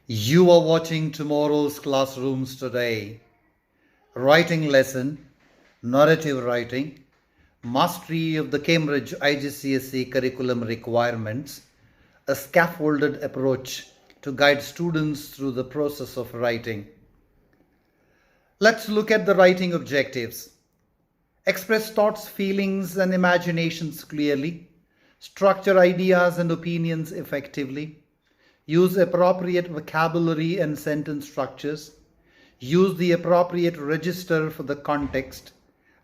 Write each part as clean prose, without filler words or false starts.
You are watching tomorrow's classrooms today. Writing lesson, narrative writing, mastery of the Cambridge IGCSE curriculum requirements, a scaffolded approach to guide students through the process of writing. Let's look at the writing objectives. Express thoughts, feelings, and imaginations clearly. Structure ideas and opinions effectively. Use appropriate vocabulary and sentence structures. Use the appropriate register for the context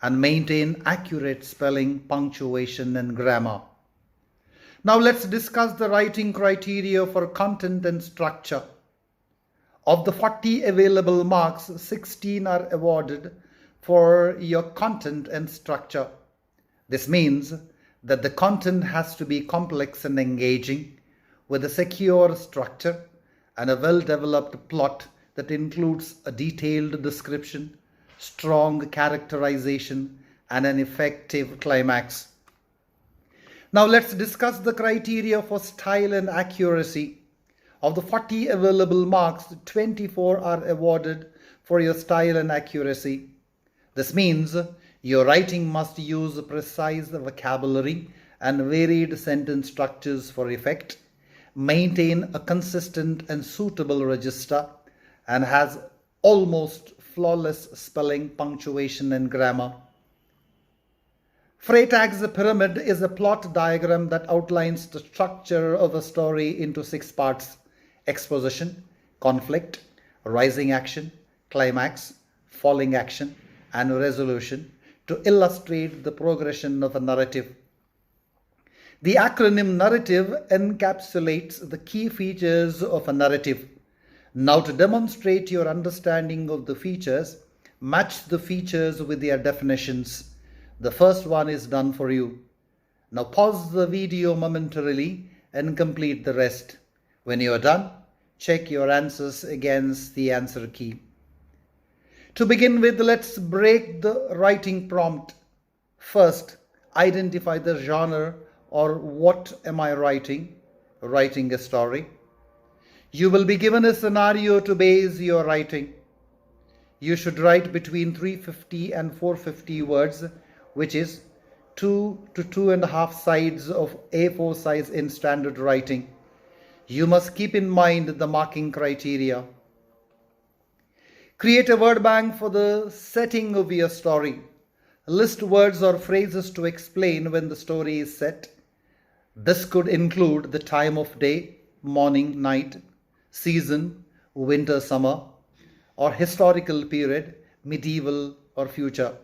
and maintain accurate spelling, punctuation, and grammar. Now let's discuss the writing criteria for content and structure. Of the 40 available marks, 16 are awarded for your content and structure. This means that the content has to be complex and engaging, with a secure structure and a well-developed plot that includes a detailed description, strong characterization, and an effective climax. Now let's discuss the criteria for style and accuracy. Of the 40 available marks, 24 are awarded for your style and accuracy. This means your writing must use precise vocabulary and varied sentence structures for effect, maintain a consistent and suitable register, and has almost flawless spelling, punctuation, and grammar. Freytag's pyramid is a plot diagram that outlines the structure of a story into 6 parts: exposition, conflict, rising action, climax, falling action, and resolution, to illustrate the progression of a narrative. The acronym narrative encapsulates the key features of a narrative. Now, to demonstrate your understanding of the features, match the features with their definitions. The first one is done for you. Now pause the video momentarily and complete the rest. When you are done, check your answers against the answer key. To begin with, let's break the writing prompt. First, identify the genre, or what am I writing? Writing a story. You will be given a scenario to base your writing. You should write between 350 and 450 words, which is 2 to 2.5 sides of A4 size in standard writing. You must keep in mind the marking criteria. Create a word bank for the setting of your story. List words or phrases to explain when the story is set. This could include the time of day, morning, night, season, winter, summer, or historical period, medieval or future.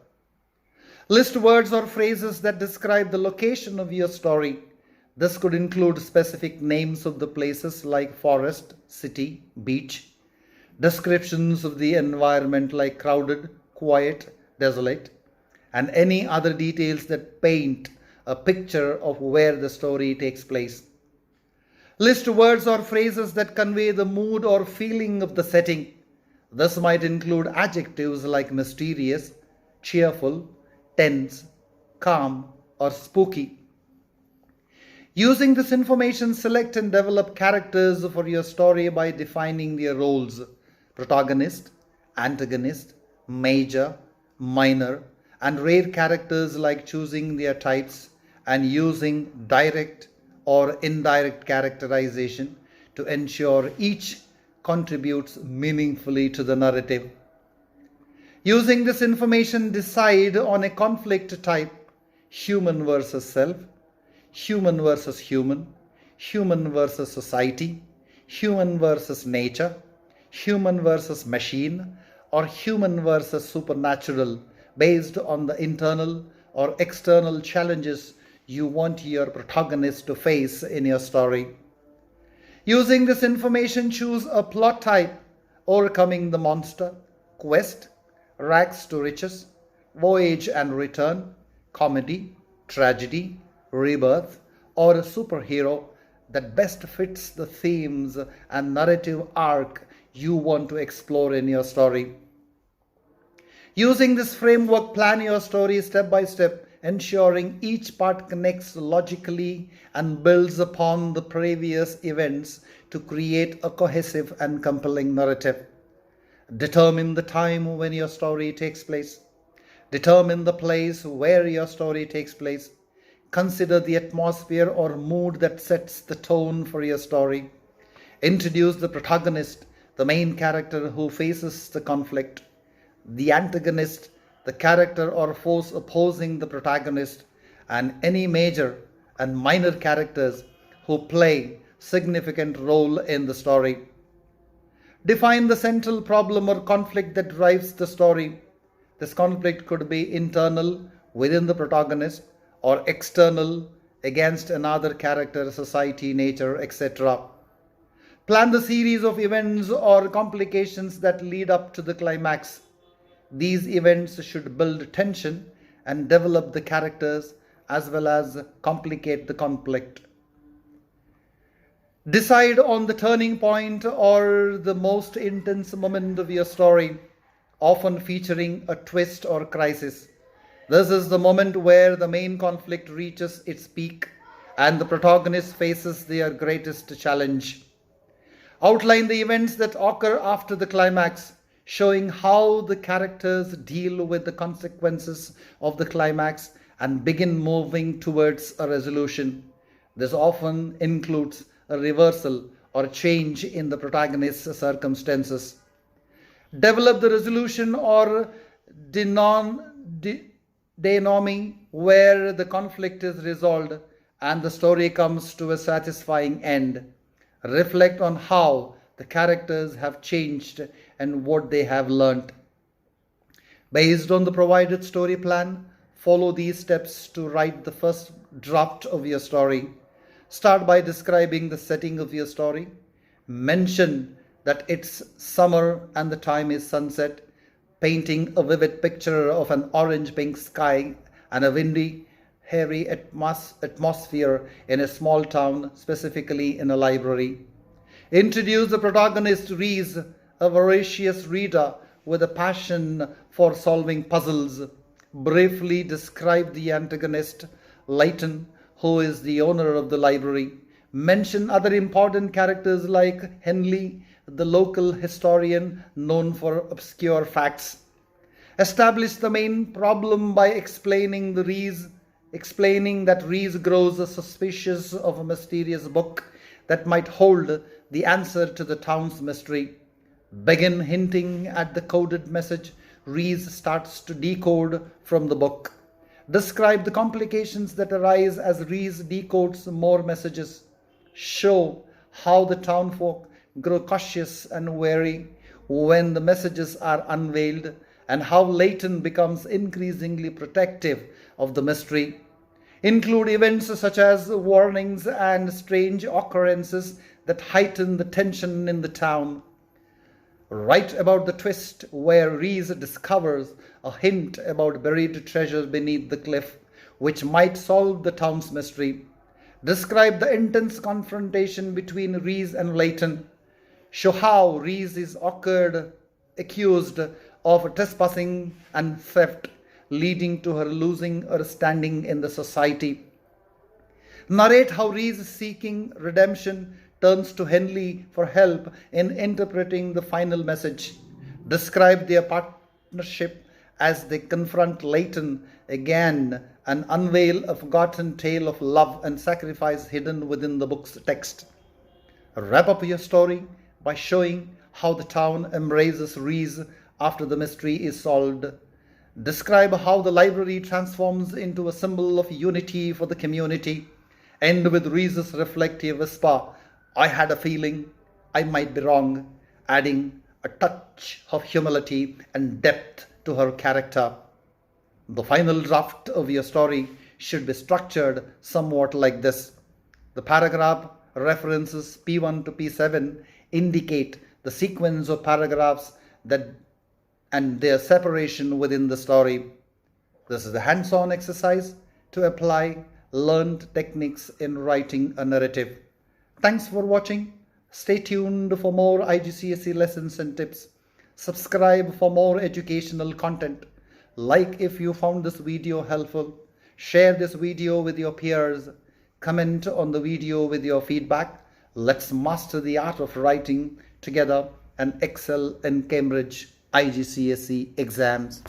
List words or phrases that describe the location of your story. This could include specific names of the places like forest, city, beach, descriptions of the environment like crowded, quiet, desolate, and any other details that paint a picture of where the story takes place. List words or phrases that convey the mood or feeling of the setting. This might include adjectives like mysterious, cheerful, tense, calm, or spooky. Using this information, select and develop characters for your story by defining their roles: protagonist, antagonist, major, minor, and rare characters, like choosing their types and using direct or indirect characterization to ensure each contributes meaningfully to the narrative. Using this information, decide on a conflict type: human versus self, human versus human, human versus society, human versus nature, human versus machine, or human versus supernatural, based on the internal or external challenges you want your protagonist to face in your story. Using this information, choose a plot type: overcoming the monster, quest, rags to riches, voyage and return, comedy, tragedy, rebirth, or a superhero that best fits the themes and narrative arc you want to explore in your story. Using this framework, plan your story step by step, ensuring each part connects logically and builds upon the previous events to create a cohesive and compelling narrative. Determine the time when your story takes place. Determine the place where your story takes place. Consider the atmosphere or mood that sets the tone for your story. Introduce the protagonist, the main character who faces the conflict, the antagonist, the character or force opposing the protagonist, and any major and minor characters who play significant role in the story. Define the central problem or conflict that drives the story. This conflict could be internal within the protagonist or external against another character, society, nature, etc. Plan the series of events or complications that lead up to the climax. These events should build tension and develop the characters as well as complicate the conflict. Decide on the turning point or the most intense moment of your story, often featuring a twist or crisis. This is the moment where the main conflict reaches its peak and the protagonist faces their greatest challenge. Outline the events that occur after the climax, showing how the characters deal with the consequences of the climax and begin moving towards a resolution. This often includes a reversal or change in the protagonist's circumstances. Develop the resolution or denouement where the conflict is resolved and the story comes to a satisfying end. Reflect on how the characters have changed and what they have learnt. Based on the provided story plan, follow these steps to write the first draft of your story. Start by describing the setting of your story. Mention that it's summer and the time is sunset, painting a vivid picture of an orange-pink sky and a windy, hairy atmosphere in a small town, specifically in a library. Introduce the protagonist Reese, a voracious reader with a passion for solving puzzles. Briefly describe the antagonist, Leighton, who is the owner of the library. Mention other important characters like Henley, the local historian known for obscure facts. Establish the main problem by explaining that Reese grows suspicious of a mysterious book that might hold the answer to the town's mystery. Begin hinting at the coded message Reese starts to decode from the book. Describe the complications that arise as Reese decodes more messages. Show how the townfolk grow cautious and wary when the messages are unveiled, and how Leighton becomes increasingly protective of the mystery. Include events such as warnings and strange occurrences that heighten the tension in the town. Write about the twist where Reese discovers a hint about buried treasure beneath the cliff, which might solve the town's mystery. Describe the intense confrontation between Reese and Leighton. Show how Reese is accused of trespassing and theft, leading to her losing her standing in the society. Narrate how Reese, seeking redemption, turns to Henley for help in interpreting the final message. Describe their partnership as they confront Leighton again and unveil a forgotten tale of love and sacrifice hidden within the book's text. Wrap up your story by showing how the town embraces Reese after the mystery is solved. Describe how the library transforms into a symbol of unity for the community. End with Reese's reflective whisper, "I had a feeling, I might be wrong," adding a touch of humility and depth to her character. The final draft of your story should be structured somewhat like this. The paragraph references P1 to P7 indicate the sequence of paragraphs and their separation within the story. This is a hands-on exercise to apply learned techniques in writing a narrative. Thanks for watching. Stay tuned for more IGCSE lessons and tips. Subscribe for more educational content. Like if you found this video helpful. Share this video with your peers. Comment on the video with your feedback. Let's master the art of writing together and excel in Cambridge IGCSE exams.